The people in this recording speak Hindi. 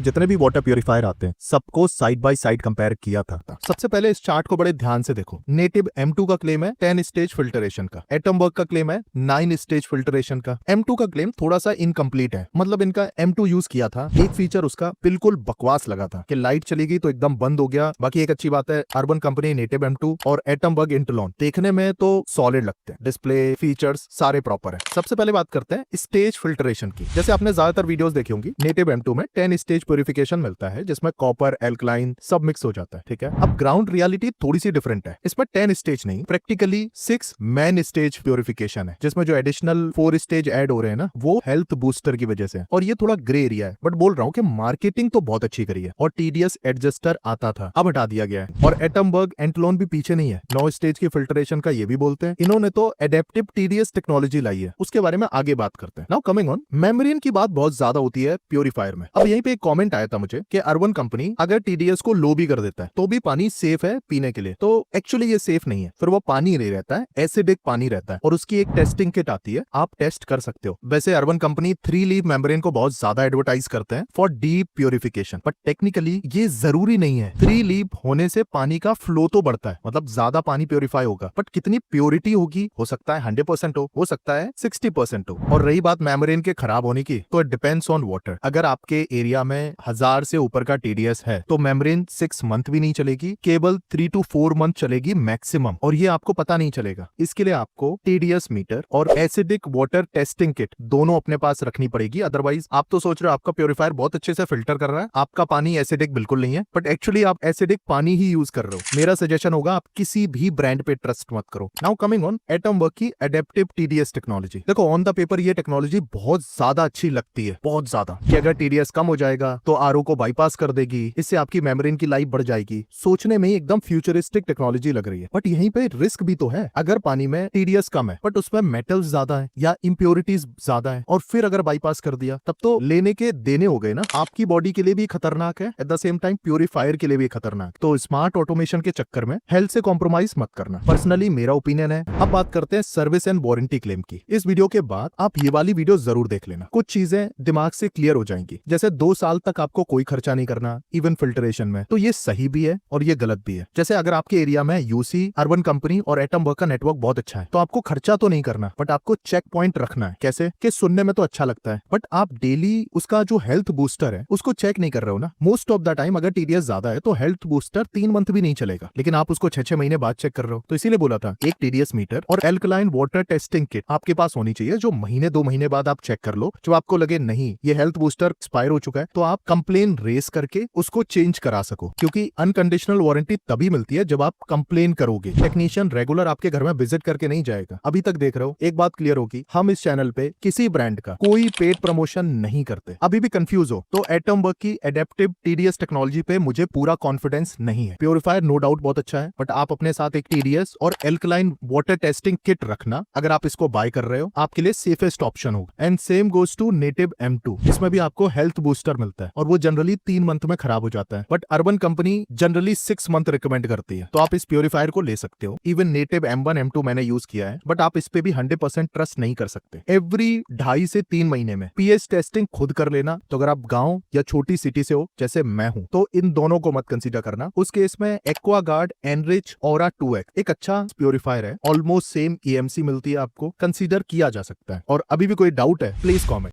जितने भी वाटर प्यूरिफायर आते हैं सबको साइड बाय साइड कंपेयर किया था। सबसे पहले इस चार्ट को बड़े ध्यान से देखो। नेटिव M2 का क्लेम है 10 स्टेज फिल्टरेशन का, एटमबर्ग का क्लेम है 9 स्टेज फिल्टरेशन का। M2 का क्लेम थोड़ा सा इनकम्प्लीट है, मतलब इनका M2 यूज किया था, एक फीचर उसका बिल्कुल बकवास लगा था कि लाइट चली गई तो एकदम बंद हो गया। बाकी एक अच्छी बात है, अर्बन कंपनी नेटिव M2 और एटमबर्ग इंटरलॉन देखने में तो सॉलिड लगते हैं, डिस्प्ले फीचर्स सारे प्रॉपर है। सबसे पहले बात करते हैं स्टेज फिल्टरेशन की। जैसे आपने ज्यादातर वीडियोस देखी होंगी, नेटिव M2 में 10 स्टेज प्यूरिफिकेशन मिलता है जिसमें कॉपर एल्कलाइन सब मिक्स हो जाता है। ठीक है, अब ग्राउंड रियलिटी थोड़ी सी डिफरेंट है। इसमें 10 स्टेज नहीं, प्रैक्टिकली 6 मैन स्टेज प्यूरिफिकेशन है, जिसमें जो एडिशनल 4 स्टेज ऐड हो रहे हैं ना, वो हेल्थ बूस्टर की वजह से। और ये थोड़ा ग्रे एरिया है, बट बोल रहा हूँ कि मार्केटिंग तो बहुत अच्छी करी है। और TDS एडजस्टर आता था, अब हटा दिया गया है। और एटमबर्ग एंटलॉन भी पीछे नहीं है, 9 स्टेज की फिल्टरेशन का ये भी बोलते हैं। इन्होंने तो एडेप्टिव TDS टेक्नोलॉजी लाई है, उसके बारे में आगे बात करते हैं। नाउ कमिंग ऑन, मेम्ब्रेन की बात बहुत ज्यादा होती है प्यूरिफायर में। अब यहीं पे एक कमेंट आया था मुझे कि अर्बन कंपनी अगर TDS को लो भी कर देता है तो भी पानी सेफ है पीने के लिए। तो एक्चुअली ये सेफ नहीं है, फिर वो पानी नहीं रहता है, एसिडिक पानी रहता है। और उसकी एक टेस्टिंग किट आती है, आप टेस्ट कर सकते हो। वैसे अर्बन कंपनी 3 लीव मेम्ब्रेन को बहुत ज्यादा एडवर्टाइज करते हैं for deep purification, but technically ये जरूरी नहीं है। 3 लीव होने से पानी का फ्लो तो बढ़ता है, मतलब ज्यादा पानी प्यूरिफाई होगा, बट कितनी प्योरिटी होगी, हो सकता है 100% हो सकता है 60% हो। और रही बात मेम्ब्रेन के खराब होने की, तो इट डिपेंड्स ऑन वाटर। अगर आपके एरिया में 1000 से ऊपर का TDS है तो मेम्ब्रेन 6 मंथ भी नहीं चलेगी, केवल 3 to 4 मंथ चलेगी मैक्सिमम। और ये आपको पता नहीं चलेगा। इसके लिए आपको TDS मीटर और एसिडिक वाटर टेस्टिंग किट दोनों अपने पास रखनी पड़ेगी। अदरवाइज आप तो सोच रहे हो आपका प्यूरिफायर बहुत अच्छे से फिल्टर कर रहा है, आपका पानी एसिडिक बिल्कुल नहीं है, बट एक्चुअली आप एसिडिक पानी ही यूज कर रहे हो। मेरा सजेशन होगा आप किसी भी ब्रांड पे ट्रस्ट मत करो। नाउ कमिंग ऑन एटमबर्ग की एडेप्टिव TDS टेक्नोलॉजी। देखो ऑन द पेपर ये टेक्नोलॉजी बहुत ज्यादा अच्छी लगती है, बहुत ज्यादा, कि अगर TDS कम हो जाएगा तो RO को बाईपास कर देगी, इससे आपकी मेम्ब्रेन की लाइफ बढ़ जाएगी। सोचने में ही एकदम फ्यूचरिस्टिक टेक्नोलॉजी लग रही है, बट यहीं पे रिस्क भी तो है। अगर पानी में TDS कम है बट उसमें मेटल्स ज्यादा है या इंप्योरिटीज ज्यादा है, और फिर अगर बाईपास कर दिया, तब तो लेने के देने हो गए ना। आपकी बॉडी के लिए भी खतरनाक है, at the same time purifier के लिए भी खतरनाक। तो स्मार्ट ऑटोमेशन के चक्कर में हेल्थ से कॉम्प्रोमाइज मत करना, पर्सनली मेरा ओपिनियन है। अब बात करते हैं सर्विस एंड वारंटी क्लेम की। इस वीडियो के बाद आप ये वाली वीडियो जरूर देख लेना, कुछ चीजें दिमाग से क्लियर हो जाएंगी। जैसे 2 साल तक आपको कोई खर्चा नहीं करना, इवन फिल्टरेशन में, तो ये सही भी है और ये गलत भी है। जैसे अगर आपके एरिया में UC, अर्बन कंपनी और एटमबर्ग का नेटवर्क बहुत अच्छा है, तो आपको खर्चा तो नहीं करना, बट आपको चेक पॉइंट रखना है। कैसे कि सुनने में तो अच्छा लगता है, बट आप डेली उसका जो हेल्थ बूस्टर है उसको चेक नहीं कर रहे हो ना। मोस्ट ऑफ द टाइम अगर TDS ज्यादा है तो हेल्थ बूस्टर 3 मंथ भी नहीं चलेगा, लेकिन आप उसको 6-6 महीने बाद चेक कर रहे हो। तो इसीलिए बोला था एक TDS मीटर और एल्कलाइन वाटर टेस्टिंग किट आपके पास होनी चाहिए, जो महीने 2 महीने बाद आप चेक कर लो। जो आपको लगे नहीं ये हेल्थ बूस्टर एक्सपायर हो चुका है, तो आप कंप्लेन रेस करके उसको चेंज करा सको, क्योंकि अनकंडीशनल वारंटी तभी मिलती है जब आप कंप्लेन करोगे। टेक्नीशियन रेगुलर आपके घर में विजिट करके नहीं जाएगा। अभी तक देख रहे हो, एक बात क्लियर होगी, हम इस चैनल पे किसी ब्रांड का कोई पेड प्रमोशन नहीं करते। अभी भी कंफ्यूज हो तो एटमबर्ग की एडेप्टिव TDS टेक्नोलॉजी पे मुझे पूरा कॉन्फिडेंस नहीं है। प्यूरिफायर नो डाउट बहुत अच्छा है, बट आप अपने साथ एक TDS और एल्कलाइन वाटर टेस्टिंग किट रखना। अगर आप इसको बाय कर रहे हो, आपके लिए सेफेस्ट ऑप्शन होगा। And same goes to native M2, इसमें भी आपको हेल्थ बूस्टर मिलता है और वो जनरली 3 मंथ में खराब हो जाता है, but urban company generally 6 month recommend करती है। तो आप इस प्यूरिफायर को ले सकते हो। इवन नेटिव M1 M2 मैंने यूज किया है, बट आप इस पे भी 100% ट्रस्ट नहीं कर सकते। एवरी 2.5 से 3 महीने में pH टेस्टिंग खुद कर लेना। तो अगर आप गांव या छोटी सिटी से हो जैसे मैं हूं, तो इन दोनों को मत कंसीडर करना। उस केस में एक्वागार्ड एनरिच ऑरा 2X एक अच्छा प्यूरिफायर है, ऑलमोस्ट सेम EMC मिलती है, आपको कंसीडर किया जा सकता है। और अभी भी कोई डाउट है प्लीज कॉमेंट।